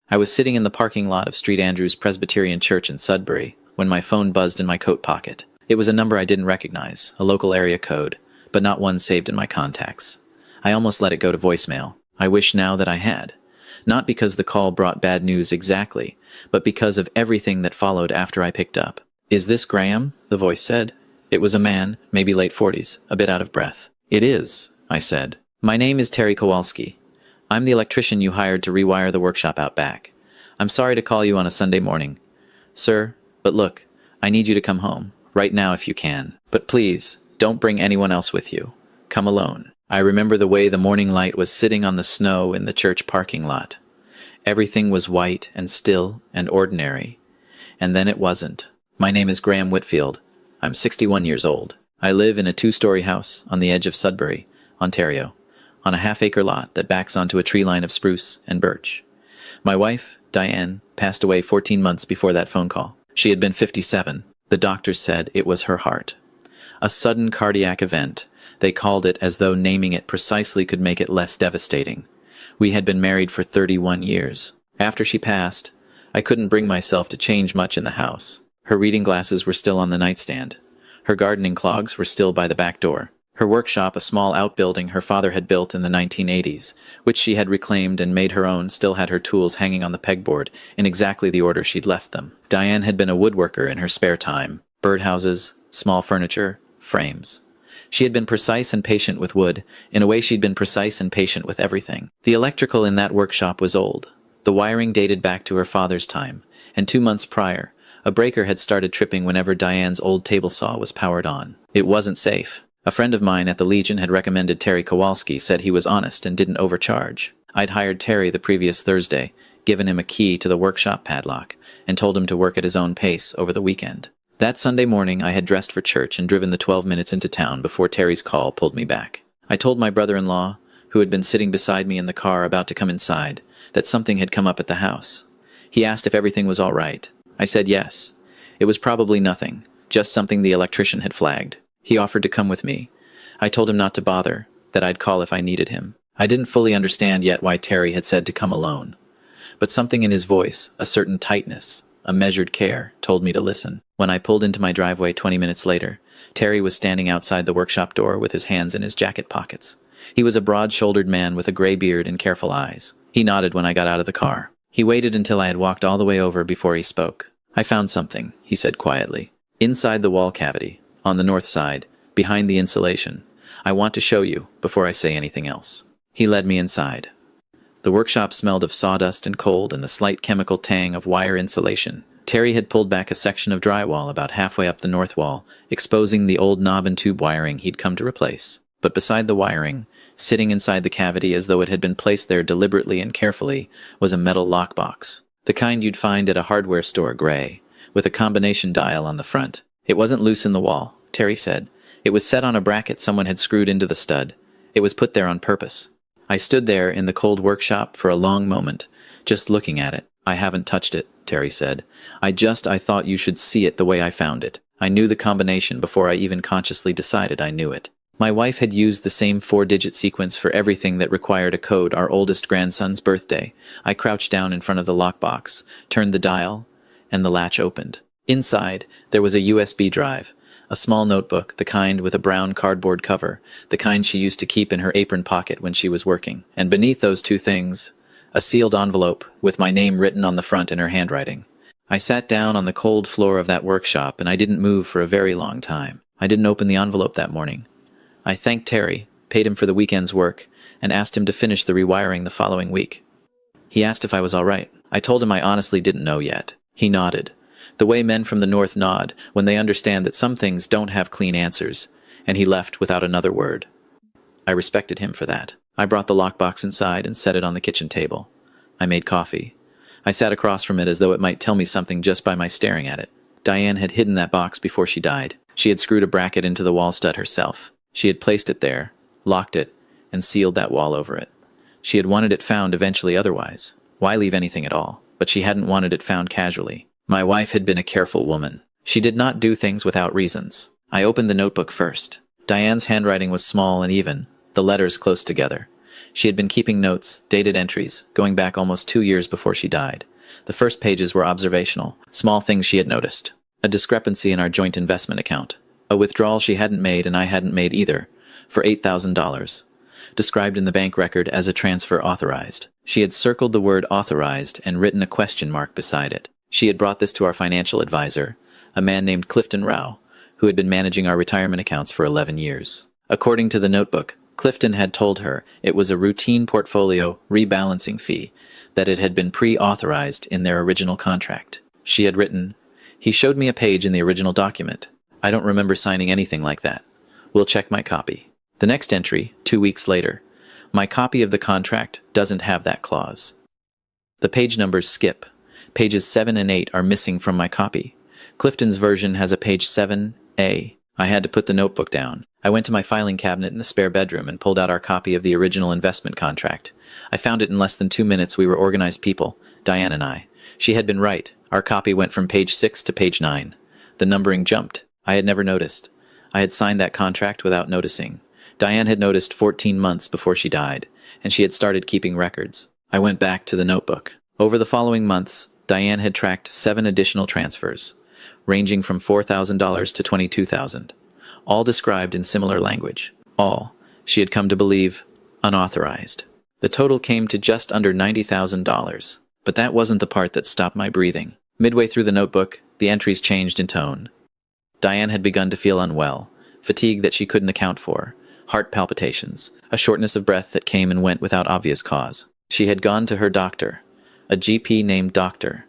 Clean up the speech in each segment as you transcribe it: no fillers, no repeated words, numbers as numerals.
I was sitting in the parking lot of St. Andrew's Presbyterian Church in Sudbury when my phone buzzed in my coat pocket. It was a number I didn't recognize, a local area code, but not one saved in my contacts. I almost let it go to voicemail. I wish now that I had. Not because the call brought bad news exactly, but because of everything that followed after I picked up. "Is this Graham?" the voice said. It was a man, maybe late 40s, a bit out of breath. "It is," I said. "My name is Terry Kowalski. I'm the electrician you hired to rewire the workshop out back. I'm sorry to call you on a Sunday morning, sir, but look, I need you to come home, right now if you can. But please, don't bring anyone else with you. Come alone." I remember the way the morning light was sitting on the snow in the church parking lot. Everything was white and still and ordinary. And then it wasn't. My name is Graham Whitfield. I'm 61 years old. I live in a 2-story house on the edge of Sudbury, Ontario, on a half-acre lot that backs onto a tree line of spruce and birch. My wife, Diane, passed away 14 months before that phone call. She had been 57. The doctors said it was her heart. A sudden cardiac event. They called it as though naming it precisely could make it less devastating. We had been married for 31 years. After she passed, I couldn't bring myself to change much in the house. Her reading glasses were still on the nightstand. Her gardening clogs were still by the back door. Her workshop, a small outbuilding her father had built in the 1980s, which she had reclaimed and made her own, still had her tools hanging on the pegboard in exactly the order she'd left them. Diane had been a woodworker in her spare time. Birdhouses, small furniture, frames. She had been precise and patient with wood. In a way, she'd been precise and patient with everything. The electrical in that workshop was old. The wiring dated back to her father's time, and 2 months prior, a breaker had started tripping whenever Diane's old table saw was powered on. It wasn't safe. A friend of mine at the Legion had recommended Terry Kowalski, said he was honest and didn't overcharge. I'd hired Terry the previous Thursday, given him a key to the workshop padlock, and told him to work at his own pace over the weekend. That Sunday morning, I had dressed for church and driven the 12 minutes into town before Terry's call pulled me back. I told my brother-in-law, who had been sitting beside me in the car about to come inside, that something had come up at the house. He asked if everything was all right. I said yes. It was probably nothing, just something the electrician had flagged. He offered to come with me. I told him not to bother, that I'd call if I needed him. I didn't fully understand yet why Terry had said to come alone. But something in his voice, a certain tightness, a measured care, told me to listen. When I pulled into my driveway 20 minutes later, Terry was standing outside the workshop door with his hands in his jacket pockets. He was a broad-shouldered man with a gray beard and careful eyes. He nodded when I got out of the car. He waited until I had walked all the way over before he spoke. "I found something," he said quietly. "Inside the wall cavity, on the north side, behind the insulation. I want to show you before I say anything else." He led me inside. The workshop smelled of sawdust and cold and the slight chemical tang of wire insulation. Terry had pulled back a section of drywall about halfway up the north wall, exposing the old knob and tube wiring he'd come to replace. But beside the wiring, sitting inside the cavity as though it had been placed there deliberately and carefully, was a metal lockbox. The kind you'd find at a hardware store, gray, with a combination dial on the front. It wasn't loose in the wall, Terry said. It was set on a bracket someone had screwed into the stud. It was put there on purpose. I stood there in the cold workshop for a long moment, just looking at it. "I haven't touched it," Terry said. I thought you should see it the way I found it. I knew the combination before I even consciously decided I knew it. My wife had used the same 4-digit sequence for everything that required a code, our oldest grandson's birthday. I crouched down in front of the lockbox, turned the dial, and the latch opened. Inside, there was a USB drive, a small notebook, the kind with a brown cardboard cover, the kind she used to keep in her apron pocket when she was working. And beneath those two things, a sealed envelope with my name written on the front in her handwriting. I sat down on the cold floor of that workshop, and I didn't move for a very long time. I didn't open the envelope that morning. I thanked Terry, paid him for the weekend's work, and asked him to finish the rewiring the following week. He asked if I was all right. I told him I honestly didn't know yet. He nodded, the way men from the north nod when they understand that some things don't have clean answers, and he left without another word. I respected him for that. I brought the lockbox inside and set it on the kitchen table. I made coffee. I sat across from it as though it might tell me something just by my staring at it. Diane had hidden that box before she died. She had screwed a bracket into the wall stud herself. She had placed it there, locked it, and sealed that wall over it. She had wanted it found eventually otherwise. Why leave anything at all? But she hadn't wanted it found casually. My wife had been a careful woman. She did not do things without reasons. I opened the notebook first. Diane's handwriting was small and even, the letters close together. She had been keeping notes, dated entries, going back almost 2 years before she died. The first pages were observational, small things she had noticed. A discrepancy in our joint investment account. A withdrawal she hadn't made and I hadn't made either, for $8,000. Described in the bank record as a transfer authorized. She had circled the word authorized and written a question mark beside it. She had brought this to our financial advisor, a man named Clifton Rao, who had been managing our retirement accounts for 11 years. According to the notebook, Clifton had told her it was a routine portfolio rebalancing fee, that it had been pre-authorized in their original contract. She had written, "He showed me a page in the original document. I don't remember signing anything like that. We'll check my copy." The next entry, 2 weeks later, "My copy of the contract doesn't have that clause." The page numbers skip. Pages 7 and 8 are missing from my copy. Clifton's version has a page 7A. I had to put the notebook down. I went to my filing cabinet in the spare bedroom and pulled out our copy of the original investment contract. I found it in less than 2 minutes. We were organized people, Diane and I. She had been right. Our copy went from page 6 to page 9. The numbering jumped. I had never noticed. I had signed that contract without noticing. Diane had noticed 14 months before she died, and she had started keeping records. I went back to the notebook. Over the following months, Diane had tracked 7 additional transfers, ranging from $4,000 to $22,000, all described in similar language. All, she had come to believe, unauthorized. The total came to just under $90,000, but that wasn't the part that stopped my breathing. Midway through the notebook, the entries changed in tone. Diane had begun to feel unwell, fatigue that she couldn't account for, heart palpitations, a shortness of breath that came and went without obvious cause. She had gone to her doctor, a GP named Dr.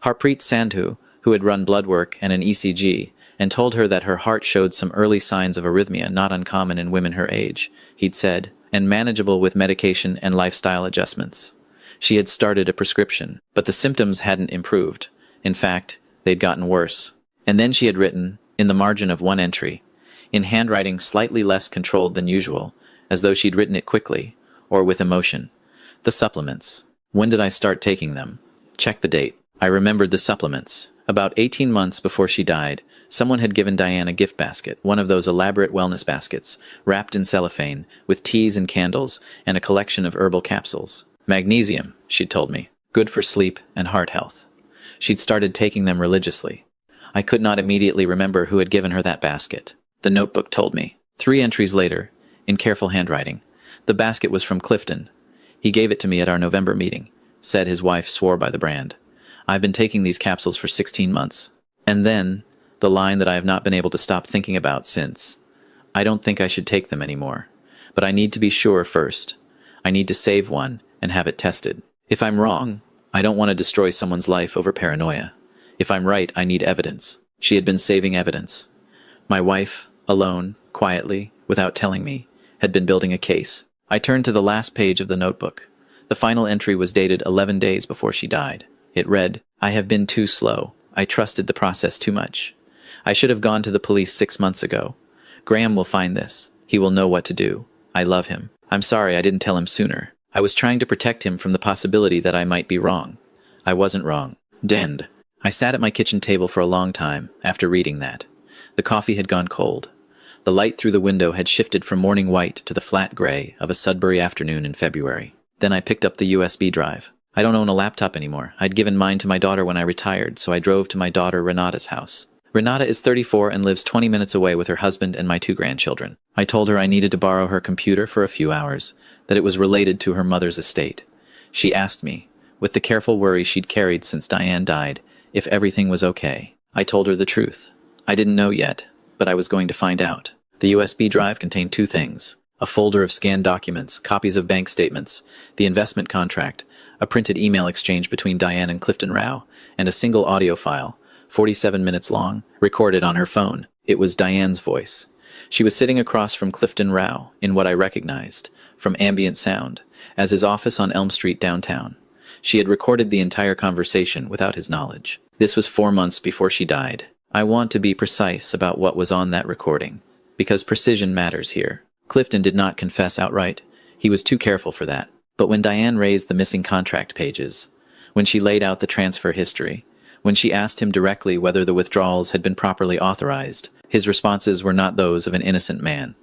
Harpreet Sandhu, who had run blood work and an ECG, and told her that her heart showed some early signs of arrhythmia not uncommon in women her age, he'd said, and manageable with medication and lifestyle adjustments. She had started a prescription, but the symptoms hadn't improved. In fact, they'd gotten worse. And then she had written, in the margin of one entry, in handwriting slightly less controlled than usual, as though she'd written it quickly, or with emotion, "The supplements. When did I start taking them? Check the date." I remembered the supplements. About 18 months before she died, someone had given Diane a gift basket, one of those elaborate wellness baskets, wrapped in cellophane, with teas and candles, and a collection of herbal capsules. Magnesium, she'd told me. Good for sleep and heart health. She'd started taking them religiously. I could not immediately remember who had given her that basket. The notebook told me. 3 entries later, in careful handwriting, the basket was from Clifton. He gave it to me at our November meeting, said his wife swore by the brand. I've been taking these capsules for 16 months. And then, the line that I have not been able to stop thinking about since. I don't think I should take them anymore. But I need to be sure first. I need to save one and have it tested. If I'm wrong, I don't want to destroy someone's life over paranoia. If I'm right, I need evidence. She had been saving evidence. My wife, alone, quietly, without telling me, had been building a case. I turned to the last page of the notebook. The final entry was dated 11 days before she died. It read, "I have been too slow. I trusted the process too much. I should have gone to the police 6 months ago. Graham will find this. He will know what to do. I love him. I'm sorry I didn't tell him sooner. I was trying to protect him from the possibility that I might be wrong. I wasn't wrong." Dend. I sat at my kitchen table for a long time after reading that. The coffee had gone cold. The light through the window had shifted from morning white to the flat gray of a Sudbury afternoon in February. Then I picked up the USB drive. I don't own a laptop anymore. I'd given mine to my daughter when I retired, so I drove to my daughter Renata's house. Renata is 34 and lives 20 minutes away with her husband and my 2 grandchildren. I told her I needed to borrow her computer for a few hours, that it was related to her mother's estate. She asked me, with the careful worry she'd carried since Diane died, if everything was okay. I told her the truth. I didn't know yet, but I was going to find out. The USB drive contained 2 things. A folder of scanned documents, copies of bank statements, the investment contract, a printed email exchange between Diane and Clifton Rao, and a single audio file, 47 minutes long, recorded on her phone. It was Diane's voice. She was sitting across from Clifton Rao, in what I recognized, from ambient sound, as his office on Elm Street downtown. She had recorded the entire conversation without his knowledge. This was 4 months before she died. I want to be precise about what was on that recording, because precision matters here. Clifton did not confess outright. He was too careful for that. But when Diane raised the missing contract pages, when she laid out the transfer history, when she asked him directly whether the withdrawals had been properly authorized, his responses were not those of an innocent man.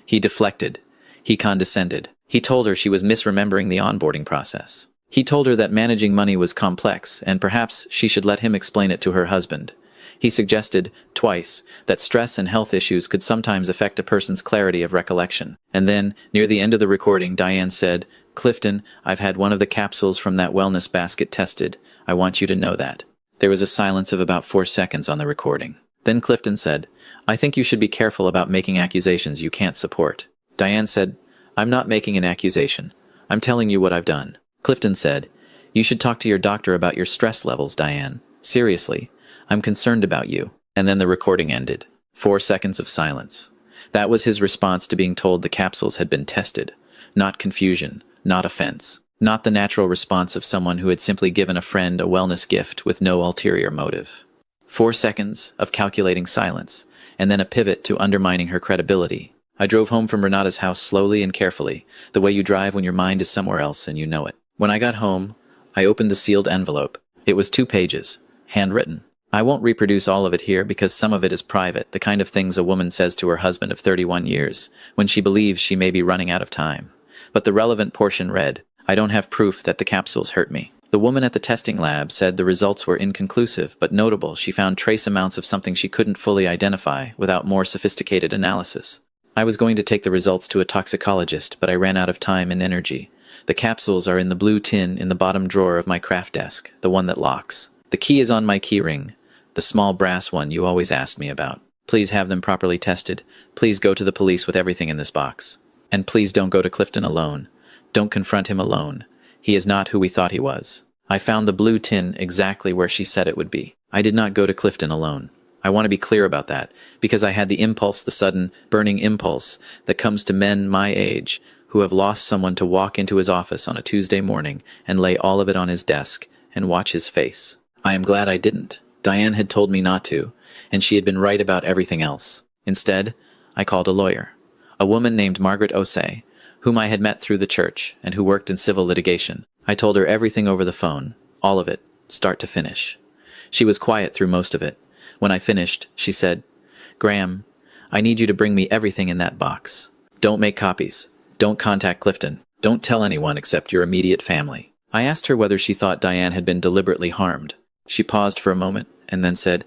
He deflected. He condescended. He told her she was misremembering the onboarding process. He told her that managing money was complex, and perhaps she should let him explain it to her husband. He suggested, twice, that stress and health issues could sometimes affect a person's clarity of recollection. And then, near the end of the recording, Diane said, "Clifton, I've had one of the capsules from that wellness basket tested. I want you to know that." There was a silence of about 4 seconds on the recording. Then Clifton said, "I think you should be careful about making accusations you can't support." Diane said, "I'm not making an accusation. I'm telling you what I've done." Clifton said, "You should talk to your doctor about your stress levels, Diane. Seriously, I'm concerned about you." And then the recording ended. 4 seconds of silence. That was his response to being told the capsules had been tested. Not confusion, not offense, not the natural response of someone who had simply given a friend a wellness gift with no ulterior motive. 4 seconds of calculating silence, and then a pivot to undermining her credibility. I drove home from Renata's house slowly and carefully, the way you drive when your mind is somewhere else and you know it. When I got home, I opened the sealed envelope. It was 2 pages, handwritten. I won't reproduce all of it here because some of it is private, the kind of things a woman says to her husband of 31 years, when she believes she may be running out of time. But the relevant portion read, "I don't have proof that the capsules hurt me." The woman at the testing lab said the results were inconclusive, but notable. She found trace amounts of something she couldn't fully identify without more sophisticated analysis. I was going to take the results to a toxicologist, but I ran out of time and energy. The capsules are in the blue tin in the bottom drawer of my craft desk, the one that locks. The key is on my key ring, the small brass one you always asked me about. Please have them properly tested. Please go to the police with everything in this box. And please don't go to Clifton alone. Don't confront him alone. He is not who we thought he was. I found the blue tin exactly where she said it would be. I did not go to Clifton alone. I want to be clear about that, because I had the impulse, the sudden, burning impulse that comes to men my age who have lost someone, to walk into his office on a Tuesday morning and lay all of it on his desk and watch his face. I am glad I didn't. Diane had told me not to, and she had been right about everything else. Instead, I called a lawyer, a woman named Margaret Osei, whom I had met through the church and who worked in civil litigation. I told her everything over the phone, all of it, start to finish. She was quiet through most of it. When I finished, she said, "Graham, I need you to bring me everything in that box. Don't make copies. Don't contact Clifton. Don't tell anyone except your immediate family." I asked her whether she thought Diane had been deliberately harmed. She paused for a moment and then said,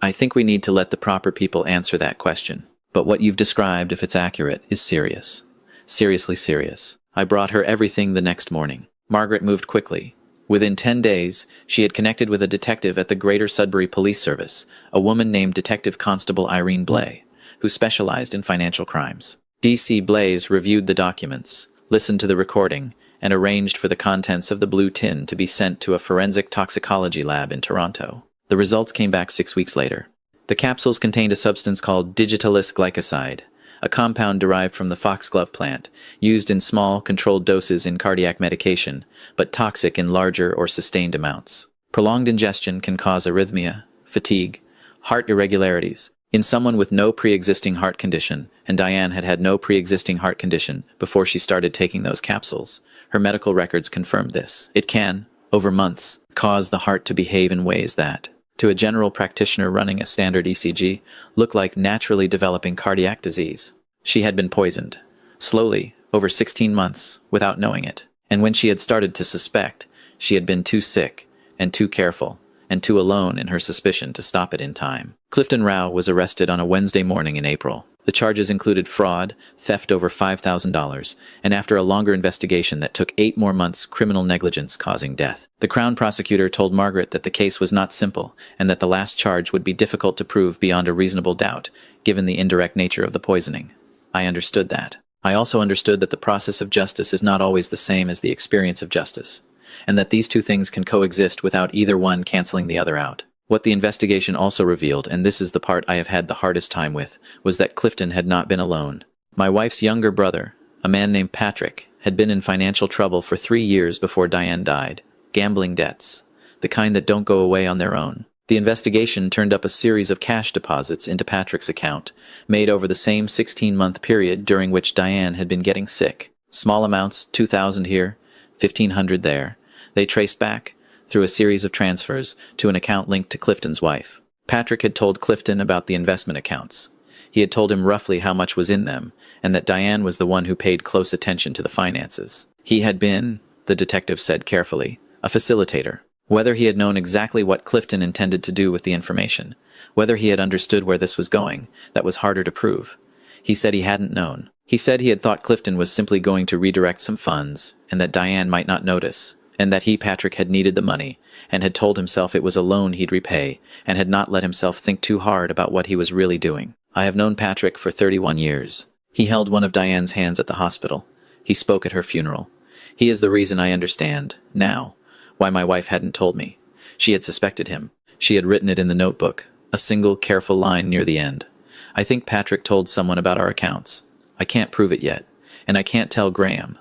"I think we need to let the proper people answer that question. But what you've described, if it's accurate, is serious. Seriously serious." I brought her everything the next morning. Margaret moved quickly. Within 10 days, she had connected with a detective at the Greater Sudbury Police Service, a woman named Detective Constable Irene Blay, who specialized in financial crimes. D.C. Blaze reviewed the documents, listened to the recording, and arranged for the contents of the blue tin to be sent to a forensic toxicology lab in Toronto. The results came back 6 weeks later. The capsules contained a substance called digitalis glycoside, a compound derived from the foxglove plant, used in small, controlled doses in cardiac medication, but toxic in larger or sustained amounts. Prolonged ingestion can cause arrhythmia, fatigue, heart irregularities, in someone with no pre-existing heart condition, and Diane had had no pre-existing heart condition before she started taking those capsules. Her medical records confirmed this. It can, over months, cause the heart to behave in ways that, to a general practitioner running a standard ECG, look like naturally developing cardiac disease. She had been poisoned, slowly, over 16 months, without knowing it. And when she had started to suspect, she had been too sick, and too careful, and too alone in her suspicion to stop it in time. Clifton Rao was arrested on a Wednesday morning in April. The charges included fraud, theft over $5,000, and after a longer investigation that took 8 more months, criminal negligence causing death. The Crown prosecutor told Margaret that the case was not simple, and that the last charge would be difficult to prove beyond a reasonable doubt, given the indirect nature of the poisoning. I understood that. I also understood that the process of justice is not always the same as the experience of justice, and that these two things can coexist without either one canceling the other out. What the investigation also revealed, and this is the part I have had the hardest time with, was that Clifton had not been alone. My wife's younger brother, a man named Patrick, had been in financial trouble for 3 years before Diane died. Gambling debts, the kind that don't go away on their own. The investigation turned up a series of cash deposits into Patrick's account, made over the same 16-month period during which Diane had been getting sick. Small amounts, $2,000 here, $1,500 there. They traced back, through a series of transfers, to an account linked to Clifton's wife. Patrick had told Clifton about the investment accounts. He had told him roughly how much was in them, and that Diane was the one who paid close attention to the finances. He had been, the detective said carefully, a facilitator. Whether he had known exactly what Clifton intended to do with the information, whether he had understood where this was going, that was harder to prove. He said he hadn't known. He said he had thought Clifton was simply going to redirect some funds, and that Diane might not notice, and that he, Patrick, had needed the money, and had told himself it was a loan he'd repay, and had not let himself think too hard about what he was really doing. I have known Patrick for 31 years. He held one of Diane's hands at the hospital. He spoke at her funeral. He is the reason I understand, now, why my wife hadn't told me. She had suspected him. She had written it in the notebook, a single careful line near the end. I think Patrick told someone about our accounts. I can't prove it yet, and I can't tell Graham.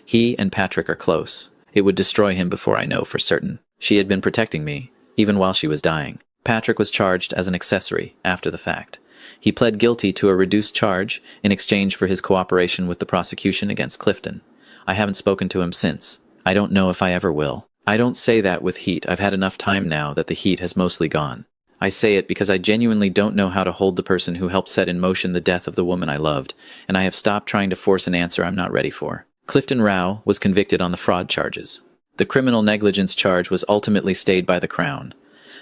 He and Patrick are close. It would destroy him before I know for certain. She had been protecting me, even while she was dying. Patrick was charged as an accessory after the fact. He pled guilty to a reduced charge in exchange for his cooperation with the prosecution against Clifton. I haven't spoken to him since. I don't know if I ever will. I don't say that with heat. I've had enough time now that the heat has mostly gone. I say it because I genuinely don't know how to hold the person who helped set in motion the death of the woman I loved, and I have stopped trying to force an answer I'm not ready for. Clifton Rao was convicted on the fraud charges. The criminal negligence charge was ultimately stayed by the Crown,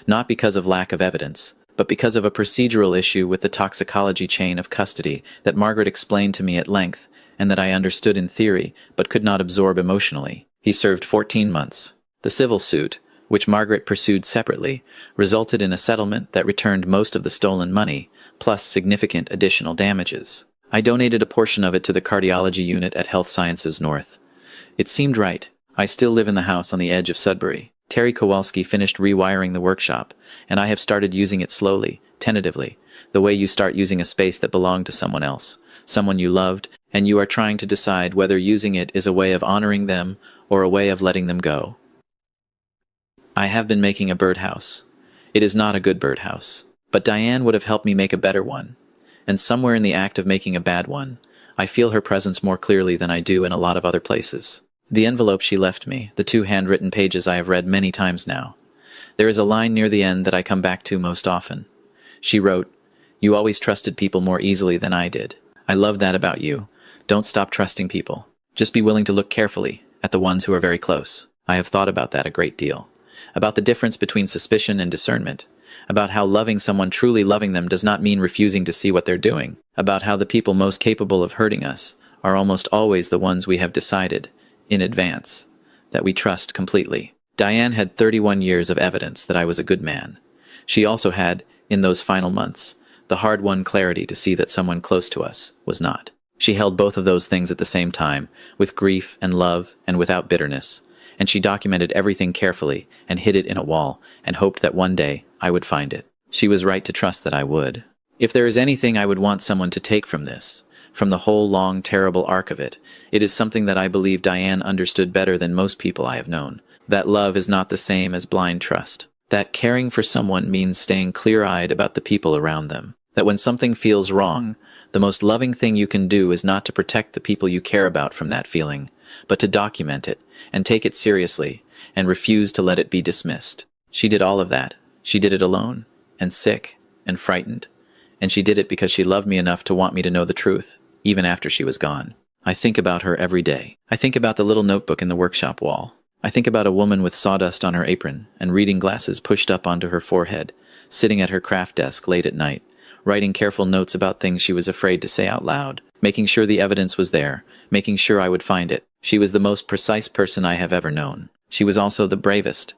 not because of lack of evidence, but because of a procedural issue with the toxicology chain of custody that Margaret explained to me at length and that I understood in theory but could not absorb emotionally. He served 14 months. The civil suit, which Margaret pursued separately, resulted in a settlement that returned most of the stolen money, plus significant additional damages. I donated a portion of it to the cardiology unit at Health Sciences North. It seemed right. I still live in the house on the edge of Sudbury. Terry Kowalski finished rewiring the workshop, and I have started using it slowly, tentatively, the way you start using a space that belonged to someone else, someone you loved, and you are trying to decide whether using it is a way of honoring them or a way of letting them go. I have been making a birdhouse. It is not a good birdhouse, but Diane would have helped me make a better one. And somewhere in the act of making a bad one, I feel her presence more clearly than I do in a lot of other places. The envelope she left me, the 2 handwritten pages I have read many times now. There is a line near the end that I come back to most often. She wrote, "You always trusted people more easily than I did. I love that about you. Don't stop trusting people. Just be willing to look carefully at the ones who are very close." I have thought about that a great deal. About the difference between suspicion and discernment. About how loving someone, truly loving them, does not mean refusing to see what they're doing. About how the people most capable of hurting us are almost always the ones we have decided, in advance, that we trust completely. Diane had 31 years of evidence that I was a good man. She also had, in those final months, the hard-won clarity to see that someone close to us was not. She held both of those things at the same time, with grief and love and without bitterness, and she documented everything carefully and hid it in a wall and hoped that one day I would find it. She was right to trust that I would. If there is anything I would want someone to take from this, from the whole long, terrible arc of it, it is something that I believe Diane understood better than most people I have known. That love is not the same as blind trust. That caring for someone means staying clear-eyed about the people around them. That when something feels wrong, the most loving thing you can do is not to protect the people you care about from that feeling, but to document it and take it seriously and refuse to let it be dismissed. She did all of that. She did it alone and sick and frightened. And she did it because she loved me enough to want me to know the truth, even after she was gone. I think about her every day. I think about the little notebook in the workshop wall. I think about a woman with sawdust on her apron and reading glasses pushed up onto her forehead, sitting at her craft desk late at night, writing careful notes about things she was afraid to say out loud, making sure the evidence was there, making sure I would find it. She was the most precise person I have ever known. She was also the bravest.